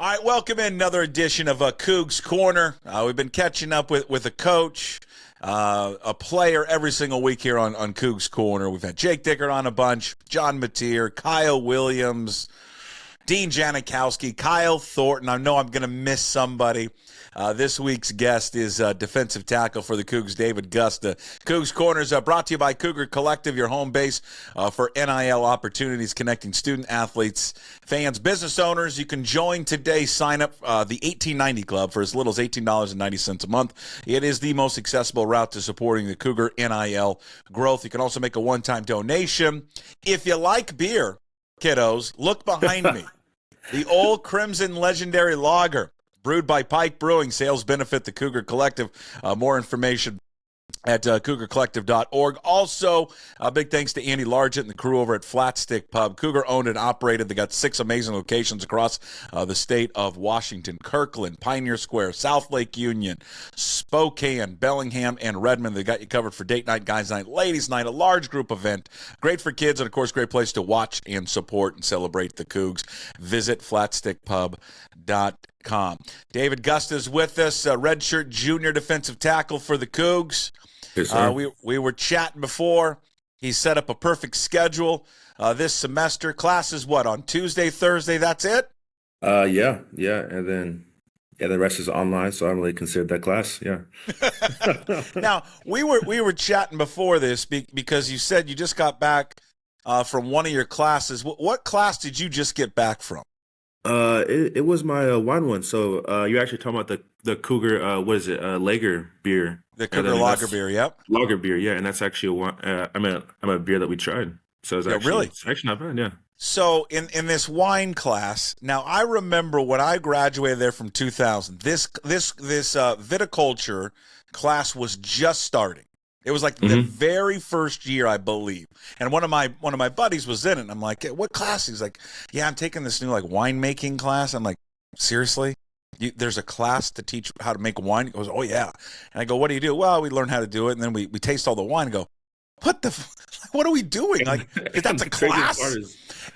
All right, welcome in another edition of Coug's Corner. We've been catching up with a coach, a player every single week here on Coug's Corner. We've had Jake Dicker on a bunch, John Mateer, Kyle Williams, Dean Janikowski, Kyle Thornton. I know I'm going to miss somebody. This week's guest is defensive tackle for the Cougs, David Gusta. Cougs Corner is brought to you by Cougar Collective, your home base for NIL opportunities connecting student athletes, fans, business owners. You can join today. Sign up the 1890 Club for as little as $18.90 a month. It is the most accessible route to supporting the Cougar NIL growth. You can also make a one-time donation. If you like beer, kiddos, look behind me. The Old Crimson Legendary Lager, brewed by Pike Brewing. Sales benefit the Cougar Collective. More information at cougarcollective.org. Also, big thanks to Andy Largent and the crew over at Flatstick Pub. Cougar owned and operated. They got 6 amazing locations across the state of Washington: Kirkland, Pioneer Square, South Lake Union, Spokane, Bellingham, and Redmond. They got you covered for date night, guys night, ladies night, a large group event. Great for kids, and of course, great place to watch and support and celebrate the Cougs. Visit flatstickpub.com. David Gusta is with us, redshirt junior defensive tackle for the Cougs. Yes, sir. We were chatting before. He set up a perfect schedule this semester. Classes what, on Tuesday, Thursday? That's it? Yeah, and then the rest is online, so I don't really consider that class. Yeah. Now we were chatting before this because you said you just got back from one of your classes. What class did you just get back from? It was my wine one. So you're actually talking about the Cougar. What is it? Lager beer. The Cougar lager beer. Yep. Lager beer. Yeah, and that's actually one. I'm a beer that we tried. So it's it's actually not bad. Yeah. So in this wine class, now I remember when I graduated there from 2000. This viticulture class was just starting. It was like the very first year, I believe. And one of my buddies was in it. And I'm like, hey, what class? He's like, yeah, I'm taking this new like winemaking class. I'm like, seriously? There's a class to teach how to make wine? He goes, oh yeah. And I go, what do you do? Well, we learn how to do it, and then we taste all the wine and go, what are we doing? Like, that's a class?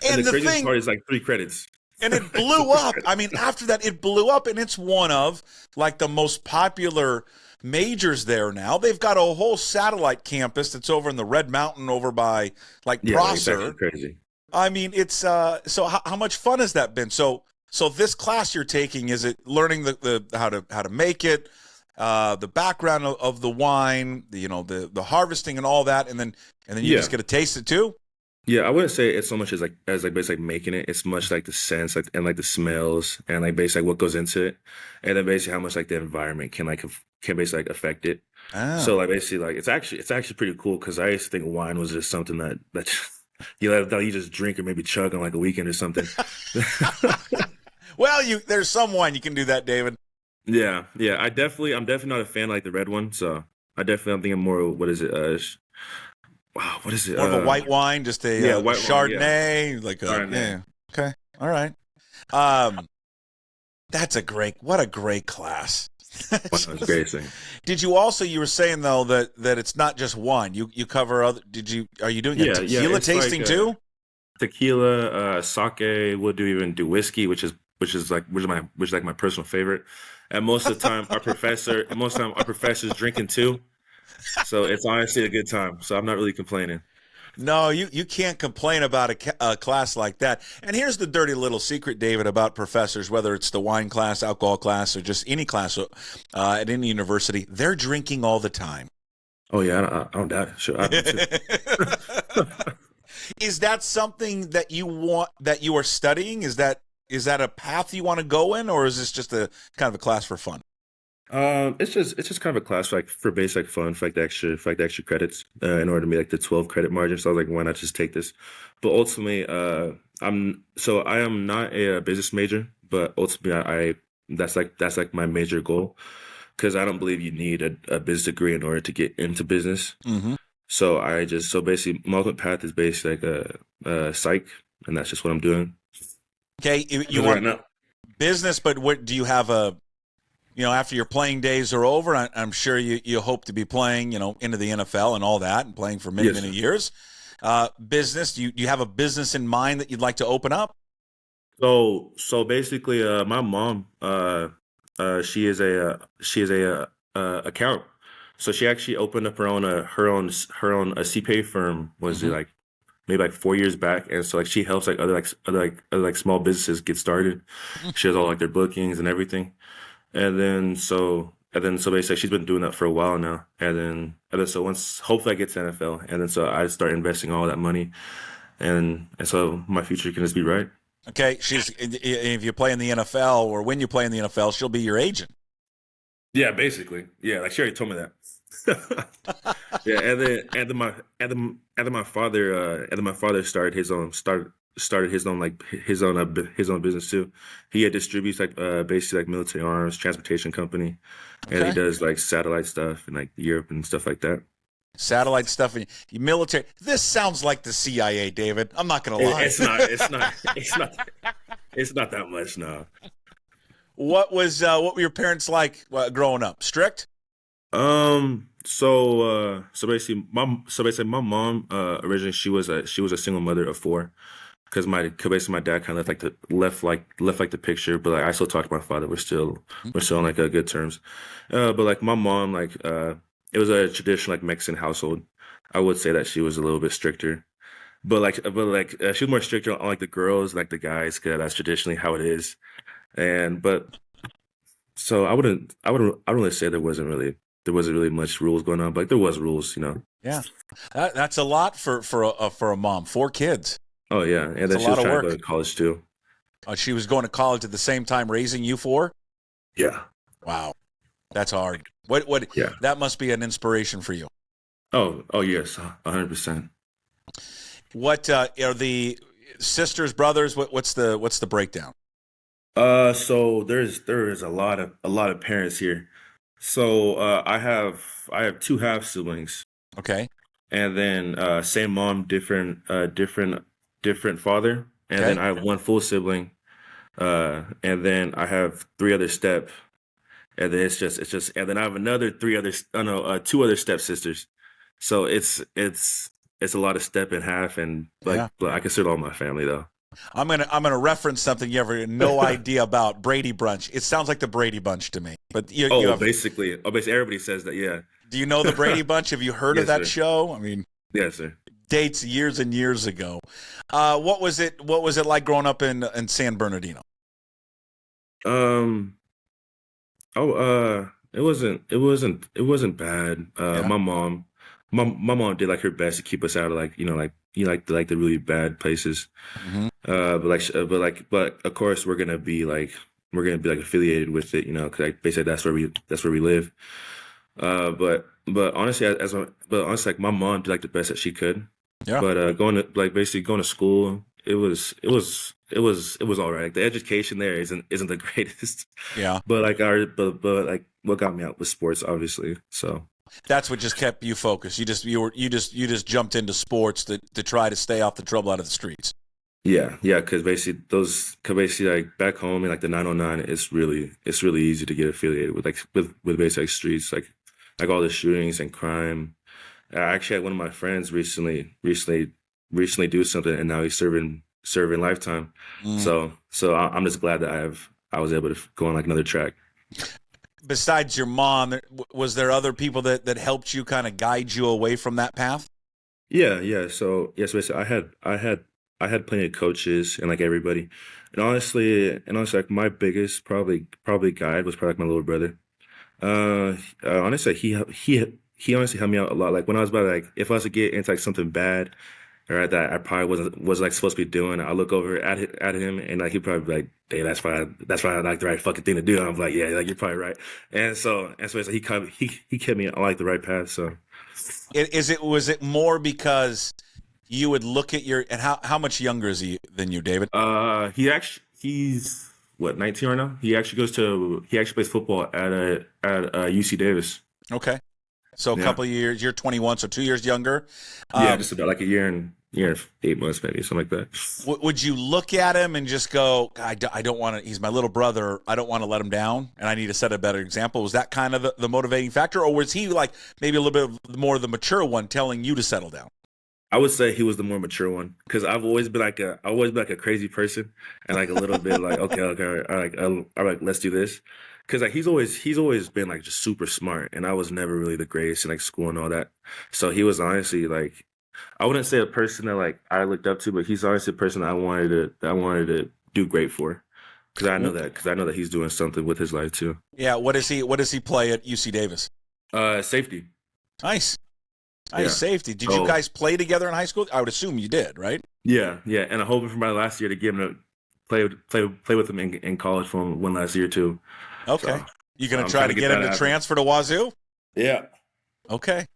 And the craziest part is like 3 credits. And it blew up. I mean, after that, it blew up, and it's one of like the most popular majors there now. They've got a whole satellite campus that's over in the Red Mountain over by like Prosser. Crazy. I mean, it's so how much fun has that been? So this class you're taking, is it learning the how to make it, the background of the wine, the harvesting and all that, and then you just get to taste it too? Yeah, I wouldn't say it's so much as basically making it. It's much like the scents, like, and like the smells, and like basically what goes into it, and then basically how much like the environment can basically like affect it. Oh. So like basically like it's actually pretty cool, because I used to think wine was just something that you just drink or maybe chug on like a weekend or something. Well, there's some wine you can do that, David. Yeah. I'm definitely not a fan of, like, the red one. So I'm thinking more. What is it? Wow, what is it? More of a white wine, just a white Chardonnay, wine, like a Chardonnay. yeah. Okay, all right. That's what a great class. That's a great thing. Did you also? You were saying though that it's not just wine. You cover other. Are you doing a tequila tasting like, too? Tequila, sake. We'll do whiskey, which is like my personal favorite. And most of the time, our professor's drinking too. So it's honestly a good time. So I'm not really complaining. No, you can't complain about a class like that. And here's the dirty little secret, David, about professors, whether it's the wine class, alcohol class, or just any class at any university, they're drinking all the time. Oh, yeah, I don't doubt it. Sure. Is that something that you are studying? Is that a path you want to go in, or is this just a kind of a class for fun? It's just kind of a class for basic fun, for the extra credits, in order to meet like the 12 credit margin. So I was like, why not just take this? But ultimately, I am not a business major, but ultimately that's like my major goal, because I don't believe you need a business degree in order to get into business. Mm-hmm. So basically my ultimate path is basically like a psych, and that's just what I'm doing. Okay, you want business, but what do you have after your playing days are over, I'm sure you hope to be playing, into the NFL and all that, and playing for many, many years. Business, do you have a business in mind that you'd like to open up? So basically, my mom, she is a account. So she actually opened up her own CPA firm. Was it Hmm. like maybe like 4 years back? And so like she helps like other small businesses get started. She does all like their bookings and everything. And then so basically she's been doing that for a while now. And then so once hopefully I get to NFL, and then so I start investing all that money, and so my future can just be right. Okay, if you play in the NFL or when you play in the NFL, she'll be your agent. Yeah, basically. Yeah, like she already told me that. Yeah, and then my father started his own business too. He distributes like basically like military arms, transportation company, and he Okay, does like satellite stuff in like Europe and stuff like that. satellite stuff and military. This sounds like the CIA, David. I'm not gonna It, lie. it's not it's not it's not that much now. What were your parents like growing up? Strict? So basically my mom originally she was a single mother of four, because my dad kind of left like the picture, but like I still talk to my father. We're still on like good terms. But like my mom, it was a traditional like Mexican household. I would say that she was a little bit stricter, but she was more stricter on like the girls, like the guys, because that's traditionally how it is. And but so I wouldn't really say there wasn't really much rules going on, but like there was rules. Yeah, that's a lot for a mom. Four kids. Oh yeah, and It's a then she lot was of trying to go work. to college too. She was going to college at the same time raising you four. Yeah, Wow, that's hard. What yeah. that must be an inspiration for you. Oh yes, 100%. What are the sisters, brothers? What's the breakdown? So there is a lot of parents here. So I have two half siblings, Okay, and then same mom, different father, and then okay. I have one full sibling, and then I have three other step, and then it's just, and then I have another three other, oh no, two other stepsisters. So it's a lot of step and half, and Yeah. but I consider all my family though. I'm gonna reference something you have no idea about. Brady Bunch. It sounds like the Brady Bunch to me. But you have. Basically everybody says that, yeah. Do you know the Brady Bunch? Have you heard of Yes, that sir. show? I mean, Yes, sir. dates years and years ago. What was it like growing up in San Bernardino? Um, it wasn't bad. Yeah. My mom did like her best to keep us out of like, the really bad places. Hmm. But of course we're gonna be like affiliated with it, 'cause like they said that's where we live. But honestly, like my mom did like the best that she could. Yeah. But basically going to school, it was all right. Like, the education there isn't the greatest, Yeah. but like what got me out was sports, obviously. So That's what just kept you focused. You just jumped into sports to try to stay off the trouble out of the streets. yeah, yeah, because basically like back home in like the 909, it's really easy to get affiliated with basically like streets, like all the shootings and crime. I actually had one of my friends recently do something, and now he's serving lifetime. Mm. So I'm just glad that I was able to go on like another track. Besides your mom, was there other people that helped you kind of guide you away from that path? Yeah, yeah. So yes, basically, I had plenty of coaches and like everybody, and honestly, like my biggest probably guide was probably like my little brother. Honestly, he honestly helped me out a lot. Like when I was about like if I was to get into like something bad, or that I probably wasn't like supposed to be doing, I look over at him, and like he'd probably be like, "Hey, that's probably like the right fucking thing to do." And I'm like, "Yeah, like you're probably right." And so it's like he kept me on like the right path. So Was it more because you would look at your and how much younger is he than you, David? he's what, 19 right now. He actually plays football at UC Davis. Okay, so a Yeah, couple of years. You're 21, so 2 years younger. yeah, Um, just about like a year and 8 months, maybe something like that. would you look at him and just go, I don't want to, he's my little brother. I don't want to let him down, and I need to set a better example. Was that kind of the motivating factor, or was he like maybe a little bit more the mature one telling you to settle down? I would say he was the more mature one because I always been like a crazy person and like a little bit like okay, all right, let's do this. Because like he's always been like just super smart, and I was never really the greatest in like school and all that. So he was honestly like I wouldn't say a person that like I looked up to, but he's honestly a person that I wanted to do great for because I know that he's doing something with his life too. Yeah, what does he play at UC Davis? Safety. Nice. Yeah. Nice safety. Did you So guys play together in high school? I would assume you did, right? yeah, and I'm hoping for my last year to give him a play with him in college for one last year too. So Okay. You gonna I'm try trying to to get get him that to happen. transfer to Wazoo? Yeah. Okay.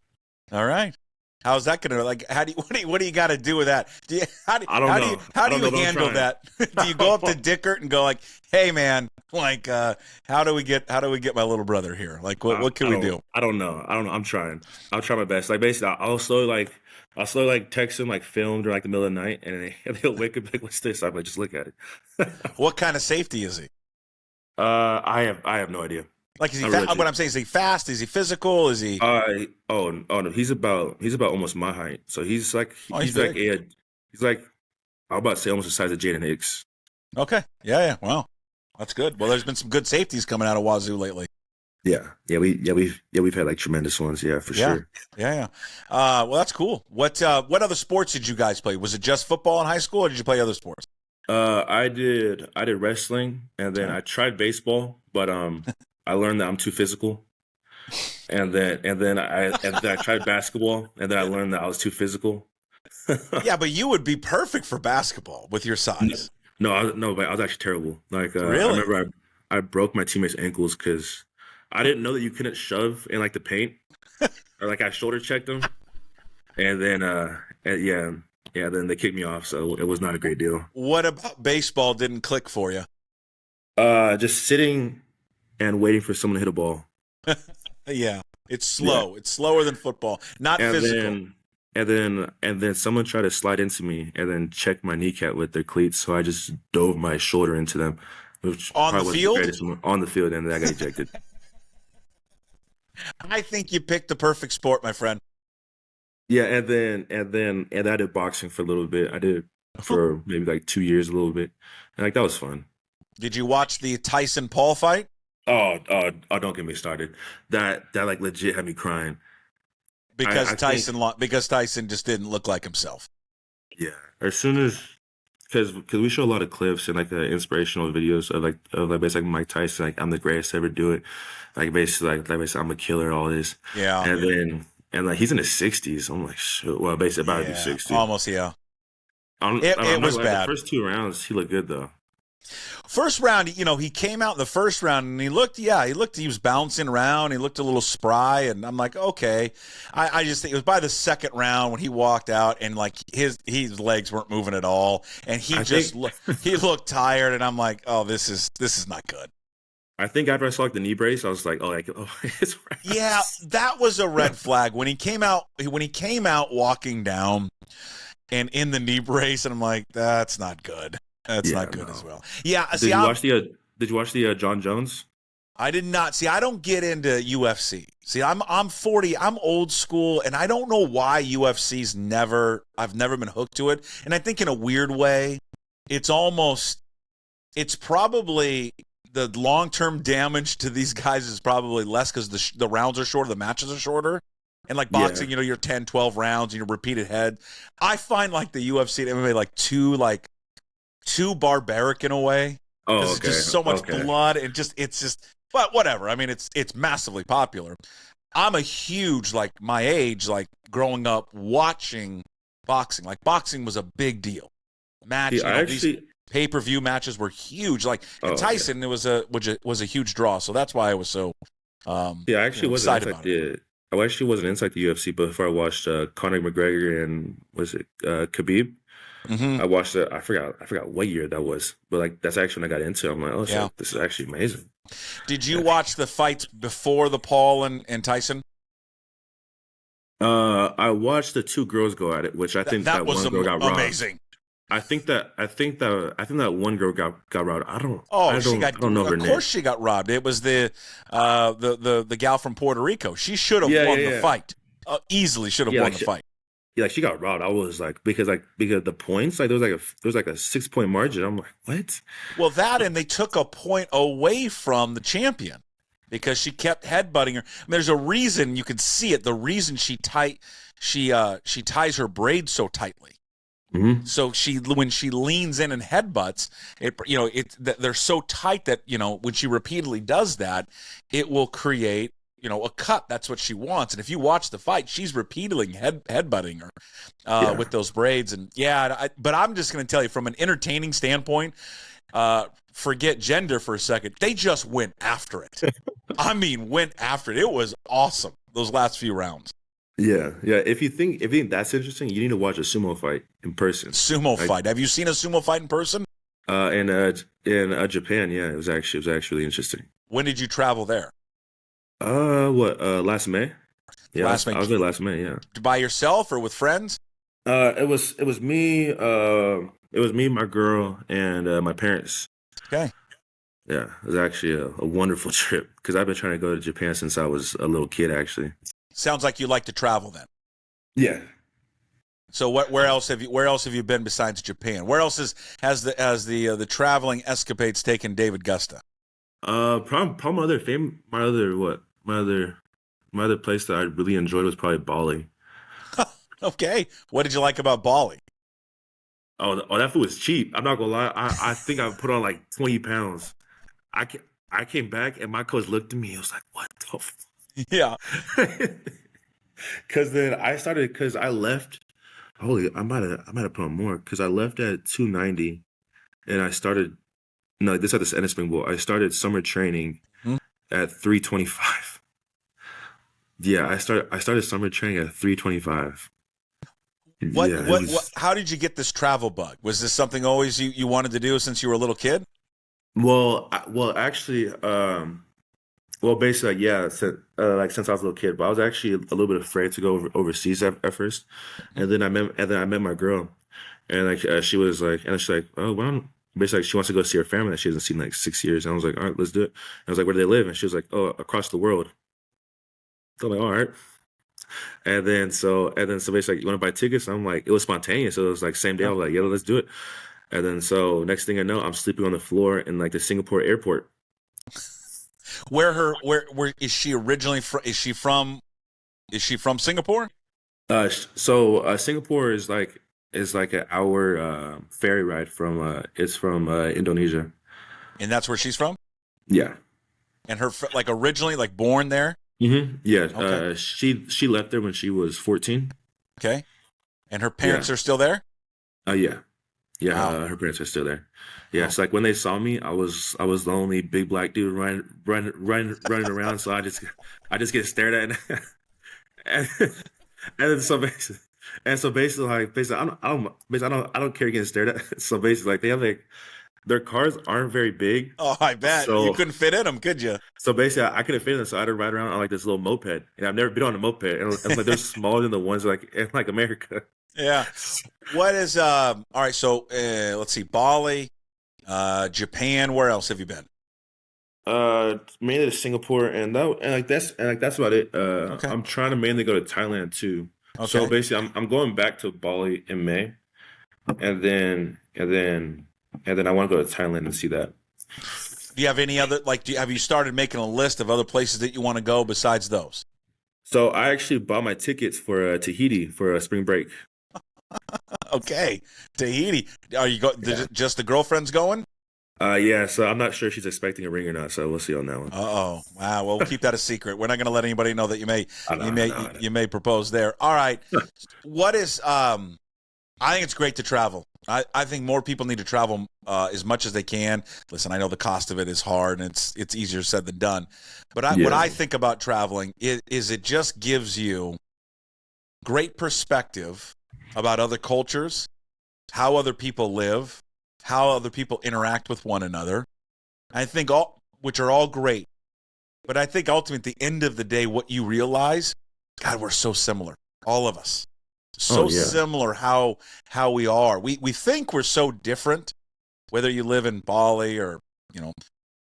All right. How's that gonna like? How do you what do you got to do with that? Do you, I don't know. how I do don't you know, but I'm handle trying. that? Do you go up to Dickert and go like, "Hey man, like how do we get my little brother here? Like what can we do?" I don't know. I don't know. I'm trying. I'll try my best. Like basically, I'll slowly like text him like filmed or like the middle of the night, and he'll wake up like, "What's this?" I'm like, "Just look at it." What kind of safety is he? I have no idea. Like is he I'm really what I'm saying, is he fast? Is he physical? Is he oh no, he's about almost my height. So Oh, he's big. he's like I'm about to say almost the size of Jaden Hicks. Okay. Yeah. Wow. That's good. Well, there's been some good safeties coming out of Wazoo lately. We've had like tremendous ones, yeah, for Yeah. sure. Yeah. Well, that's cool. What other sports did you guys play? Was it just football in high school, or did you play other sports? I did wrestling and then Okay. I tried baseball, but I learned that I'm too physical. And then I tried basketball and then I learned that I was too physical. Yeah, but you would be perfect for basketball with your No, size. no, but I was actually terrible. Like I Really? remember I broke my teammate's ankles because I didn't know that you couldn't shove in like the paint or like I shoulder checked them and then then they kicked me off, so it was not a great deal. What about baseball didn't click for you? Just sitting and waiting for someone to hit a ball. Yeah. It's Yeah. slow. It's slower than football. Not And physical. then someone tried to slide into me and then check my kneecap with their cleats, so I just dove my shoulder into them, which On the probably wasn't the field? greatest one on the field, and then I got ejected. I think you picked the perfect sport, my friend. Yeah, and I did boxing for a little bit. I did for maybe like 2 years, a little bit, and like that was fun. Did you watch the Tyson Paul fight? Don't get me started. That like legit had me crying. Because I think Because Tyson just didn't look like himself. yeah. As soon as because we show a lot of clips and like the inspirational videos of like basically Mike Tyson, like I'm the greatest to ever do it, like basically I'm a killer, all this, Yeah. and like he's in his 60s. I'm like, shit, well, basically about to be Yeah. 60. Almost, yeah. It I'm not was like the bad. first 2 rounds he looked good though. First round, he came out in the first round and he was bouncing around. He looked a little spry, and I'm like, okay. I just think it was by the second round when he walked out and like his legs weren't moving at all, and I think he looked tired, and I'm like, oh, this is not good. I think after I saw like the knee brace, I was like, oh, it's Yeah, that was a red flag when he came out. When he came out walking down and in the knee brace, and I'm like, that's not good. That's yeah, not good no. as well. Yeah, Did see, you watch the Did you watch the John Jones? I did not see. I don't get into UFC. See, I'm 40. I'm old school, and I don't know why I've never been hooked to it. And I think in a weird way, it's probably the long-term damage to these guys is probably less because the rounds are shorter, the matches are shorter. And like boxing, Yeah. you're 10, 12 rounds, and you're repeated head. I find like the UFC and MMA like too barbaric in a way. Oh, Because it's just so much okay. blood and it's just, but whatever. I mean, it's massively popular. I'm a huge, like my age, like growing up watching boxing. Like boxing was a big deal. See, These pay-per-view matches were huge. Like oh, and okay. Tyson, it was a huge draw. So that's why I was so Yeah, I actually wasn't excited inside about it. I actually wasn't inside the UFC before I watched Conor McGregor and was it Khabib? Hmm. I watched it. I forgot what year that was, but like that's actually when I got into it. I'm like, oh Yeah. shit, this is actually amazing. Did you watch the fights before the Paul and Tyson? I watched the two girls go at it, which I think That that was one girl got robbed. amazing. I think that one girl got robbed. Oh, she got. I don't know her Of name. course, she got robbed. It was the gal from Puerto Rico. She should have Yeah, won yeah, the yeah. fight. Easily should have Yeah, won like the fight. yeah, like she got robbed. I was like, because the points, like there was like a 6 point margin. I'm like, what? Well, that and they took a point away from the champion because she kept headbutting her. I mean, there's a reason you can see it. The reason she ties her braids so tightly. Hmm. So when she leans in and headbutts, they're so tight that when she repeatedly does that, it will create a cut. That's what she wants. And if you watch the fight, she's repeatedly headbutting her Yeah. with those braids. And but I'm just going to tell you from an entertaining standpoint, forget gender for a second. They just went after it. I mean, went after it. It was awesome those last few rounds. Yeah, yeah. If you think that's interesting, you need to watch a sumo fight in person. Sumo Like fight. Have you seen a sumo fight in person? in Japan, yeah, it was actually really interesting. When did you travel there? What? Last May? Yeah, Last I May. was there last May. Yeah. By yourself or with friends? It was me. It was me, my girl, and my parents. Okay. Yeah, it was actually a wonderful trip because I've been trying to go to Japan since I was a little kid, actually. Sounds like you like to travel then. Yeah. So where else have you been besides Japan? Where else has the traveling escapades taken David Gusta? Probably my other place that I really enjoyed was probably Bali. Okay. What did you like about Bali? Oh, that food was cheap. I'm not gonna lie. I think I put on like 20 pounds. I came back and my coach looked at me. He was like, "What the?" Yeah. Because then because I left. Holy, I might have put on more because I left at 290 and I started. No, this at this end of spring bowl. I started summer training Hmm? at 325. Yeah, I started summer training at 325. What Yeah, it what what was. how did you get this travel bug? Was this something always you wanted to do since you were a little kid? Well, actually, well, basically, like, yeah, since I was a little kid, but I was actually a little bit afraid to go overseas at first, Mhm. and then I met my girl, and like she's like, oh, well, basically, like, she wants to go see her family that she hasn't seen in like 6 years, and I was like, all right, let's do it. And I was like, where do they live? And she was like, oh, across the world. So I'm like, all right. And then so basically, like, you want to buy tickets? I'm like, it was spontaneous, so it was like same day. I Yeah. was like, yeah, let's do it. And then so next thing I know, I'm sleeping on the floor in like the Singapore airport. Where is she originally from? Is she from Singapore? Singapore is like an hour ferry ride from it's from Indonesia. And that's where she's from? Yeah. And like originally like born there? Yeah. Okay. She left there when she was 14. Okay. And her Yeah. parents are still there? Yeah. Yeah. Wow. Her parents are still there. Yeah. Wow. So like when they saw me, I was the only big black dude running around. So I just get stared at, and, and then so basically like basically I don't care getting stared at. So basically like they have like their cars aren't very big. Oh, I bet. You So couldn't fit in them, could you? so basically I couldn't fit in, so I had to ride around on like this little moped. And I've never been on a moped. And like they're smaller than the ones like in like America. Yeah. What is all right, so let's see, Bali, Japan, where else have you been? Mainly to Singapore and that's about it. Okay. I'm trying to mainly go to Thailand too. So Okay. basically I'm going back to Bali in May and then I want to go to Thailand and see that. Do you have any other have you started making a list of other places that you want to go besides those? So I actually bought my tickets for Tahiti for spring break. Okay. Tahiti. Are you Yeah. just the girlfriend's going? Yeah, so I'm not sure if she's expecting a ring or not, so we'll see on that one. Uh-oh. Wow. Well, we'll keep that a secret. We're not going to let anybody know that you may I you know, I may know, I know. you may propose there. All right. What is I think it's great to travel. I think more people need to travel as much as they can. Listen, I know the cost of it is hard and it's easier said than done. But what Yeah. I think about traveling is it just gives you great perspective about other cultures, how other people live, how other people interact with one another. I think which are all great. But I think ultimately at the end of the day, what you realize, God, we're so similar. All of us. Oh So yeah. similar how we are. We think we're so different, whether you live in Bali or,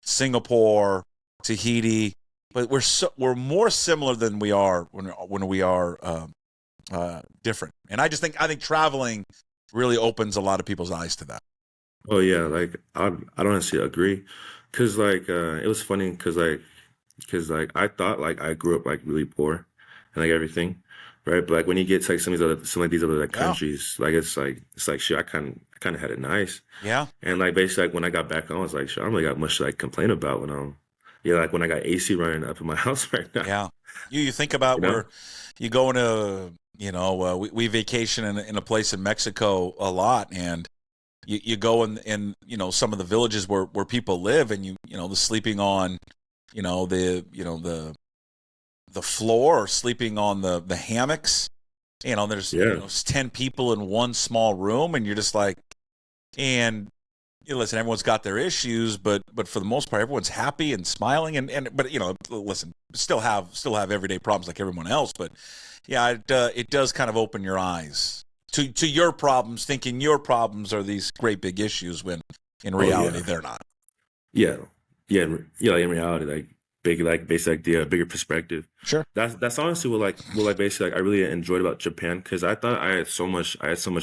Singapore, Tahiti, but we're more similar than we are when we are different. And I think traveling really opens a lot of people's eyes to that. Oh yeah, like I don't honestly agree, cause like it was funny, cause like I thought like I grew up like really poor and like everything, right? But like when you get to like some of these other like Yeah, countries, it's like shit. I kind of had it nice, yeah, and like basically like when I got back home, I was like, shit, I don't really got much to like complain about when yeah, like when I got AC running up in my house right now, yeah. You think about you know? where you go into, we vacation in a place in Mexico a lot, and you go in some of the villages where people live, and the sleeping on the floor or sleeping on the hammocks. There's Yeah, 10 people in one small room, and you're just like, and listen, everyone's got their issues, but for the most part, everyone's happy and smiling, and but listen, still have everyday problems like everyone else, but yeah, it does kind of open your eyes to your problems, thinking your problems are these great big issues when in oh reality yeah, they're not. yeah, yeah. Like in reality, like big, like basically like the bigger perspective. Sure. That's honestly what like basically like I really enjoyed about Japan, because I thought I had so much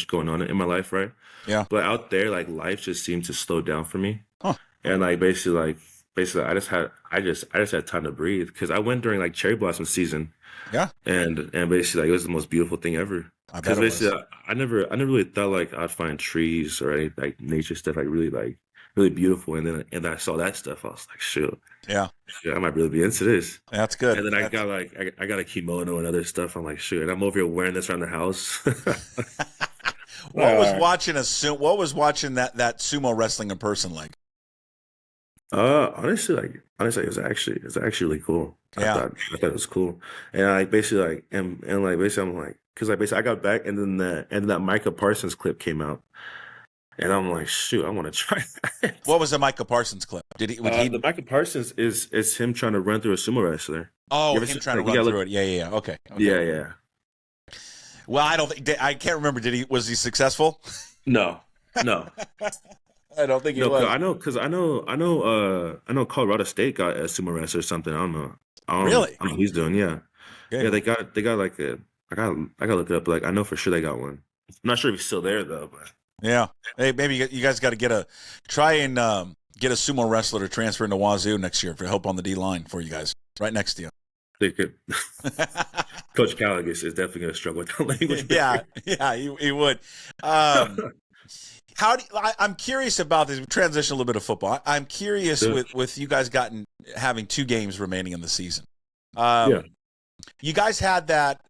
going on in my life, right? Yeah. But out there, like life just seemed to slow down for me, Huh. and like basically I just had time to breathe, because I went during like cherry blossom season, Yeah. and basically like it was the most beautiful thing ever. I bet Because it was. basically I never really thought like I'd find trees or any like nature stuff like really beautiful, and then I saw that stuff. I was like, shoot, Yeah. yeah, I might really be into this. That's good. And then I That's got like I got a kimono and other stuff. I'm like, shoot, I'm over here wearing this around the house. what was watching what was watching that sumo wrestling in person like? Honestly, it was actually really cool. Yeah. I thought it was cool, and like basically like and like basically I'm like, because like basically I got back, and then that Micah Parsons clip came out, and I'm like, shoot, I want to try that. What was the Micah Parsons clip? Did he? Would The he? Micah Parsons is him trying to run through a sumo wrestler. Oh, You ever him see, trying to like you run gotta through look? it. Yeah. Yeah. Yeah. Okay. Okay. Yeah, yeah. Well, I don't think I can't remember. Did he? Was he successful? No, no. I don't think he No, was. I know Colorado State got a sumo wrestler or something. I don't know. Really? I don't know what he's doing. Yeah, Okay. yeah. They got like a. I got to look it up. Like I know for sure they got one. I'm not sure if he's still there though. But Yeah. Hey, maybe you guys got to try and get a sumo wrestler to transfer into Wazoo next year for help on the D line for you guys, right next to you. they could. Coach Callaghan is definitely going to struggle with the language Yeah, barrier. yeah, he would. Um, I'm curious about this. We transition a little bit of football. I'm curious So, with you guys having 2 games remaining in the season. yeah, You guys had that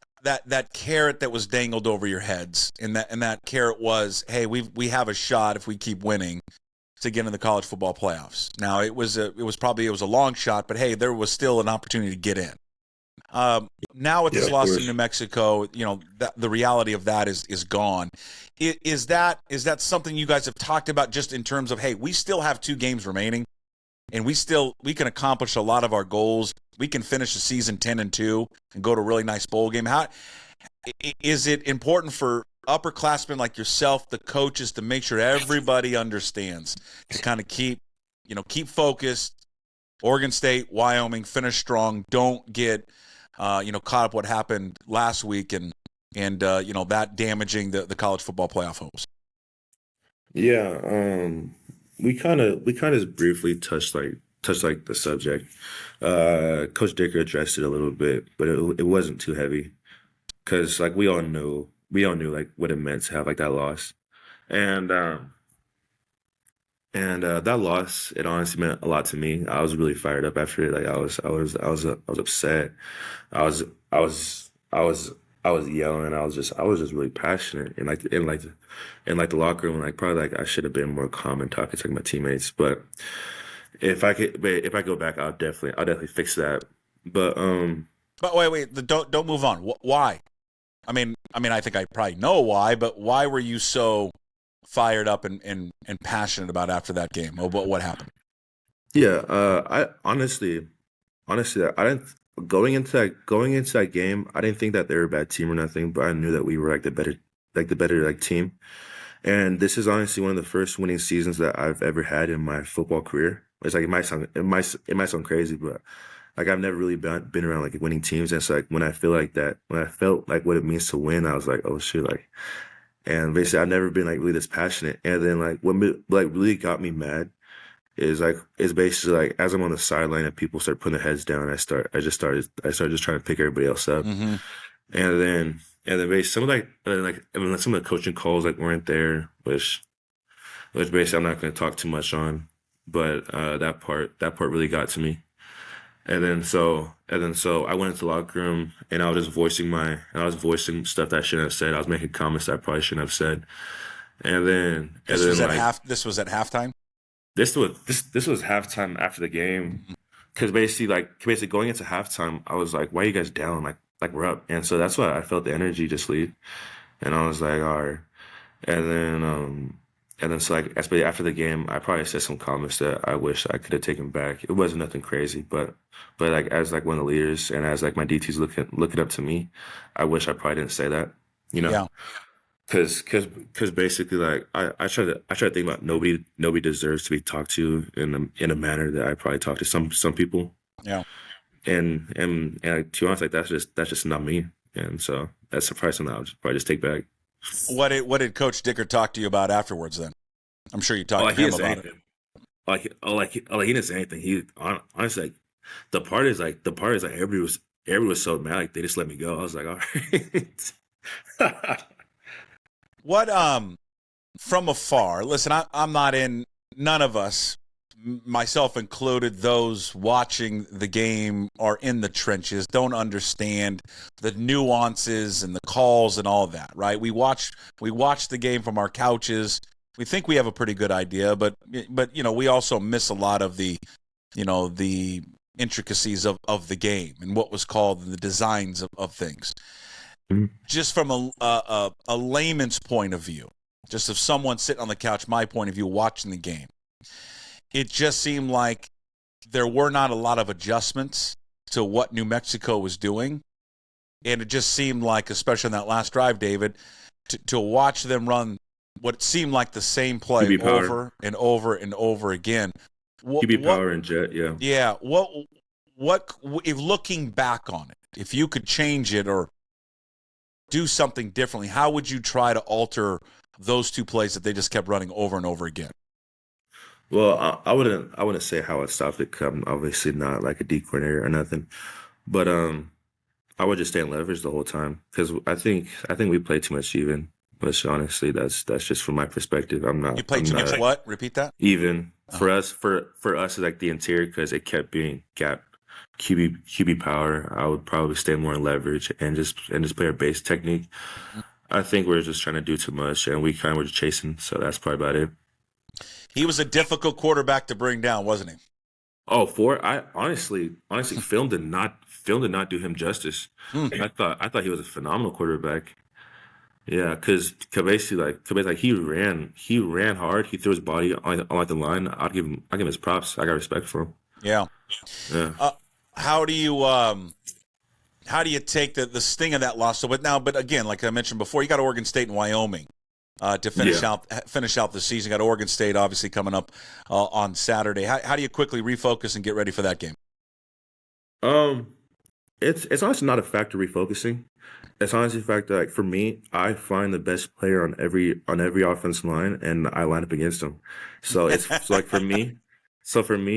carrot that was dangled over your heads, and that carrot was, hey, we have a shot if we keep winning to get in the college football playoffs. Now it was a long shot, but hey, there was still an opportunity to get in. Now with yeah, this of loss to course. New Mexico, the reality of that is gone. Is that something you guys have talked about, just in terms of, hey, we still have 2 games remaining, and we can accomplish a lot of our goals. We can finish the season 10-2 and go to a really nice bowl game. How is it important for upperclassmen like yourself, the coaches, to make sure everybody understands to kind of keep focused? Oregon State, Wyoming, finish strong. Don't get caught up what happened last week and that damaging the college football playoff hopes. Yeah, we kind of briefly touched like the subject. Coach Dicker addressed it a little bit, but it wasn't too heavy, because like we all knew like what it meant to have like that loss, and that loss, it honestly meant a lot to me. I was really fired up after it. Like I was upset. I was I was I was I was yelling. I was just really passionate, and like the locker room, like probably like I should have been more calm and talking to like my teammates. But if I go back, I'll definitely fix that. But But wait, don't move on. Why? I think I probably know why, but why were you so fired up and passionate about after that game? What happened? yeah, I honestly, I didn't going into that game. I didn't think that they were a bad team or nothing, but I knew that we were like the better like team. And this is honestly one of the first winning seasons that I've ever had in my football career. It's like it might sound crazy, but like I've never really been around like winning teams, and so like when I feel like that, when I felt like what it means to win, I was like, oh shit, like, and basically I've never been like really this passionate. And then like like really got me mad is like is basically like as I'm on the sideline and people start putting their heads down, I started just trying to pick everybody else up, Mm-hmm. and then basically some of like I mean like some of the coaching calls like weren't there, which basically I'm not going to talk too much on, but that part really got to me. And then so I went into the locker room and I was voicing stuff that I shouldn't have said. I was making comments that I probably shouldn't have said. And then like This was at halftime. this was halftime after the game Mhm. because basically going into halftime I was like, why are you guys down? Like we're up. And so that's why I felt the energy just leave. And I was like, all right. And then so like especially after the game, I probably said some comments that I wish I could have taken back. It wasn't nothing crazy, but like as like one of the leaders and as like my DTs looking up to me, I wish I probably didn't say that, you know, Yeah, because basically like I try to think about nobody deserves to be talked to in a manner that I probably talk to some people, yeah. and like, to be honest, like that's just not me, and so that's probably something I'll probably just take back. What did Coach Dicker talk to you about afterwards? Then I'm sure you Oh, talked to like he him didn't say about it. anything. Like he didn't say anything. Honestly like the part is like everybody was so mad like they just let me go. I was like, all right. What from afar? Listen, I'm not in. None of us, myself included, those watching the game are in the trenches, don't understand the nuances and the calls and all that. Right? We watch the game from our couches. We think we have a pretty good idea, but we also miss a lot of the intricacies of the game and what was called the designs of things. Just from a layman's point of view, just if someone sitting on the couch, my point of view, watching the game, it just seemed like there were not a lot of adjustments to what New Mexico was doing. And it just seemed like, especially in that last drive, David, to watch them run what seemed like the same play QB power, over and over and over again. QB power and jet. Yeah. Yeah, if looking back on it, if you could change it or do something differently, how would you try to alter those two plays that they just kept running over and over again? Well, I wouldn't say how it stopped it. 'Cause I'm obviously not like a D coordinator or nothing, but I would just stay in leverage the whole time because I think we play too much even. But honestly, that's just from my perspective. You played I'm too not much what? Repeat that? even Uh-huh. for us like the interior because it kept being gap QB power. I would probably stay more in leverage and just play our base technique. I think we're just trying to do too much and we kind of were just chasing. So that's probably about it. He was a difficult quarterback to bring down, wasn't he? Oh, four. I honestly, film did not do him justice. Hmm. I thought he was a phenomenal quarterback. Yeah, because basically, like he ran hard. He threw his body on like the line. I'd give him his props. I got respect for him. Yeah. Yeah. Uh, how do you take the sting of that loss? But again, like I mentioned before, you got Oregon State and Wyoming to finish Yeah. out the season. You got Oregon State obviously coming up on Saturday. How do you quickly refocus and get ready for that game? Um, it's honestly not a factor refocusing. It's honestly a fact that like for me, I find the best player on every offensive line and I line up against them. So like for me,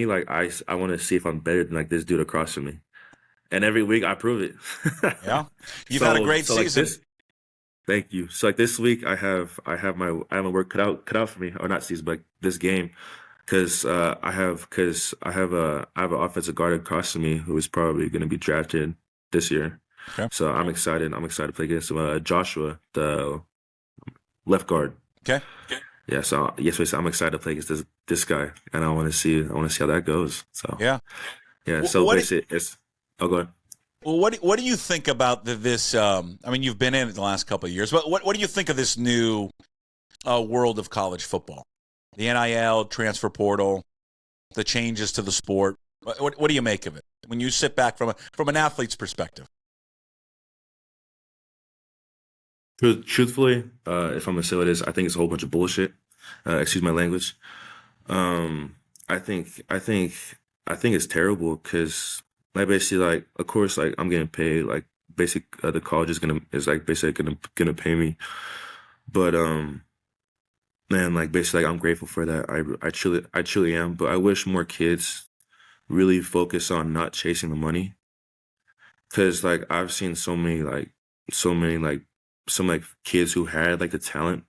like I want to see if I'm better than like this dude across from me. And every week I prove it. Yeah, you've had a great So like season. this, thank you. So like this week I have my work cut out for me, or not season, but like this game, I have an offensive guard across from me who is probably going to be drafted this year. Okay. So I'm excited. I'm excited to play against him. Joshua, the left guard. Okay. Yeah. So yes, so I'm excited to play against this guy, and I want to see how that goes. So Yeah. yeah. Wh- So What basically, it's oh, go ahead. Well, what do you think about this? I mean, you've been in it the last couple of years, but what do you think of this new world of college football? The NIL, transfer portal, the changes to the sport. What do you make of it when you sit back from an athlete's perspective? Truthfully, if I'm gonna say what it is, I think it's a whole bunch of bullshit. Excuse my language. Um, I think it's terrible because like basically like of course like I'm getting paid like basic the college is like basically gonna pay me, but man, like basically like I'm grateful for that. I truly am, but I wish more kids really focus on not chasing the money. Cause like I've seen so many like some like kids who had like the talent,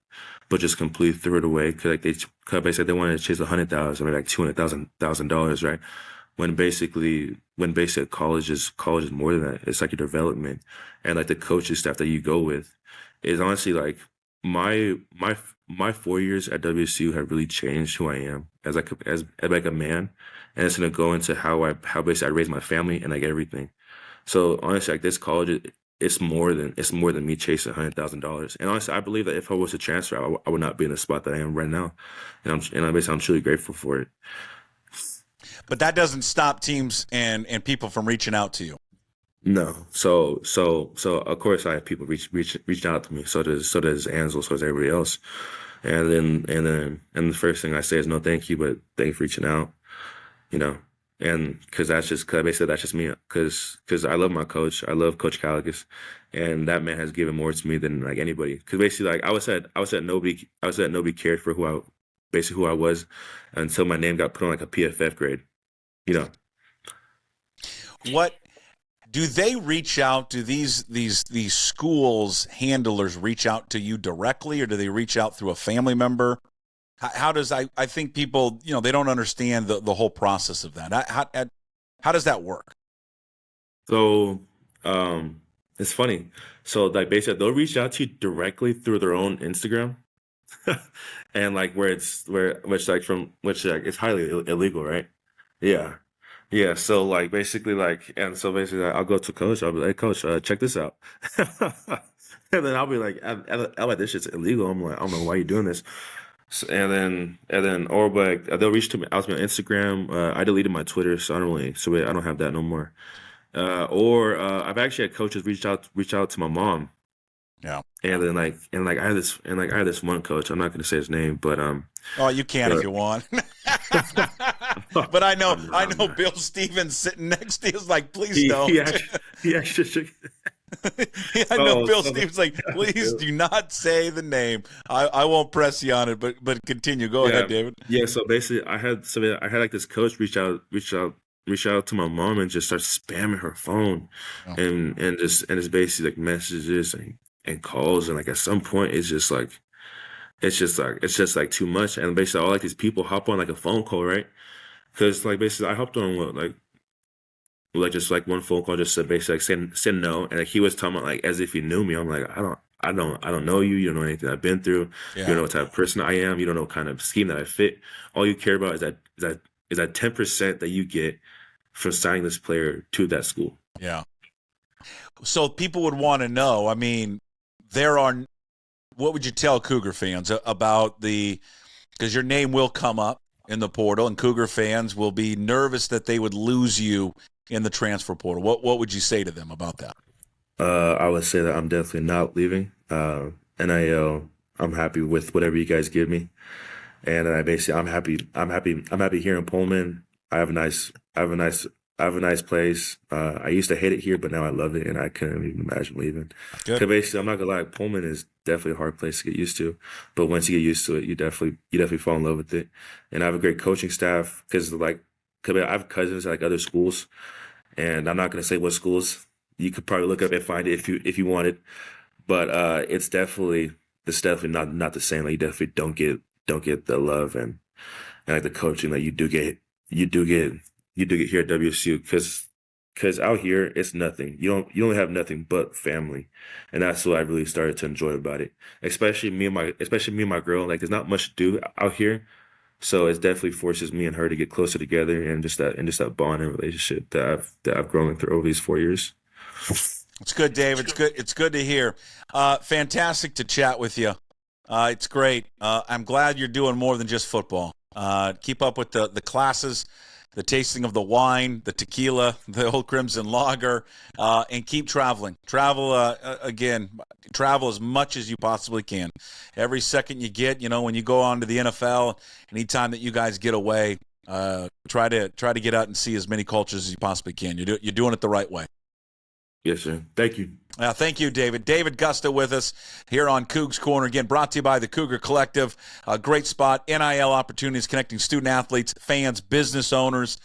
but just completely threw it away. Cause like cause basically they wanted to chase 100,000 or like $200,000, right? When basically college is more than that. It's like your development and like the coaching staff that you go with is honestly like my 4 years at WSU have really changed who I am as like a man, and it's gonna go into how basically I raise my family and like everything. So honestly, like this college, it's more than me chasing $100,000. And honestly, I believe that if I was to transfer, I would not be in the spot that I am right now. I'm truly grateful for it. But that doesn't stop teams and people from reaching out to you. No, so of course I have people reach out to me. So does Ansel, so does everybody else. And the first thing I say is no, thank you, but thank you for reaching out. You know, and cause basically that's just me. Cause I love my coach. I love Coach Caligus, and that man has given more to me than like anybody. Cause basically like I was at nobody cared for who I was until my name got put on like a PFF grade. You know. What do they reach out? Do these schools handlers reach out to you directly, or do they reach out through a family member? How does I think people, they don't understand the whole process of that. How does that work? So it's funny. So like basically they'll reach out to you directly through their own Instagram. And like which like it's highly illegal, right? Yeah. Yeah, so like basically like and so basically like, I'll go to coach, I'll be like, coach, check this out. And then I'll be like, I'm like, this shit's illegal. I'm like, I don't know why you're doing this. And then or like they'll reach to me out to me on Instagram. I deleted my Twitter, so I don't have that no more. Or I've actually had coaches reach out to my mom. Yeah. And I have this one coach. I'm not gonna say his name, but Oh, you can if but you want. But I know I'm Bill Stevens sitting next to you is like, please he don't. he actually he actually shook. I know Oh, Bill Stevens like, please do not say the name. I won't press you on it, but continue. Go ahead, yeah, David. yeah. So I had like this coach reach out to my mom and just start spamming her phone, Oh, and just basically like messages and calls, and like at some point it's just like too much, and basically all like these people hop on like a phone call, right? Because like basically I hopped on what like just like one phone call just said basically like said no, and like he was talking about like as if he knew me. I'm like, I don't know you. You don't know anything I've been through. You don't yeah, know what type of person I am. You don't know what kind of scheme that I fit. All you care about is that 10% that you get from signing this player to that school. yeah. So people would want to know. I mean, there are. What would you tell Cougar fans about because your name will come up in the portal, and Cougar fans will be nervous that they would lose you in the transfer portal. What would you say to them about that? I would say that I'm definitely not leaving. NIL, I'm happy with whatever you guys give me. And I basically, I'm happy here in Pullman. I have a nice, I have a nice, I have a nice place. I used to hate it here, but now I love it, and I couldn't even imagine leaving. Good. Because basically, I'm not gonna lie, Pullman is definitely a hard place to get used to. But once you get used to it, you definitely fall in love with it. And I have a great coaching staff because like, cause I have cousins at like other schools, and I'm not gonna say what schools. You could probably look up and find it if you wanted, but it's definitely not the same. Like you definitely don't get the love and like the coaching that you do get you do get here at WSU because out here it's nothing. You don't have nothing but family, and that's what I really started to enjoy about it. Especially me and my girl. Like there's not much to do out here, so it definitely forces me and her to get closer together and just that bond and relationship that I've grown through over these 4 years. It's good, Dave. It's good. It's good to hear. Fantastic to chat with you. It's great. I'm glad you're doing more than just football. Keep up with the classes, the tasting of the wine, the tequila, the old Crimson Lager, and keep traveling. Again, travel as much as you possibly can. Every second you get, when you go on to the NFL, anytime that you guys get away, Try to get out and see as many cultures as you possibly can. You're doing it the right way. Yes, sir. Thank you. Thank you, David. David Gusta with us here on Coug's Corner. Again, brought to you by the Cougar Collective. A great spot. NIL opportunities connecting student athletes, fans, business owners.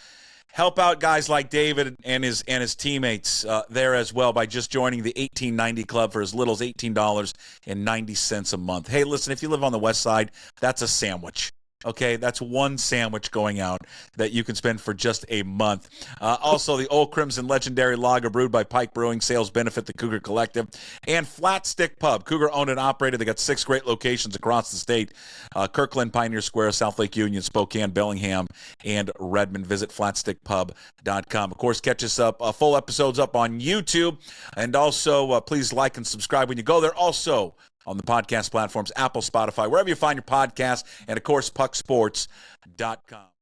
Help out guys like David and his teammates there as well by just joining the 1890 Club for as little as $18.90 a month. Hey, listen, if you live on the west side, that's a sandwich. Okay, that's one sandwich going out that you can spend for just a month. Also, the Old Crimson Legendary Lager brewed by Pike Brewing. Sales benefit the Cougar Collective. And Flatstick Pub. Cougar owned and operated. They got 6 great locations across the state. Kirkland, Pioneer Square, South Lake Union, Spokane, Bellingham, and Redmond. Visit flatstickpub.com. Of course, catch us up. Full episodes up on YouTube. And also, please like and subscribe when you go there. Also, on the podcast platforms, Apple, Spotify, wherever you find your podcast, and, of course, pucksports.com.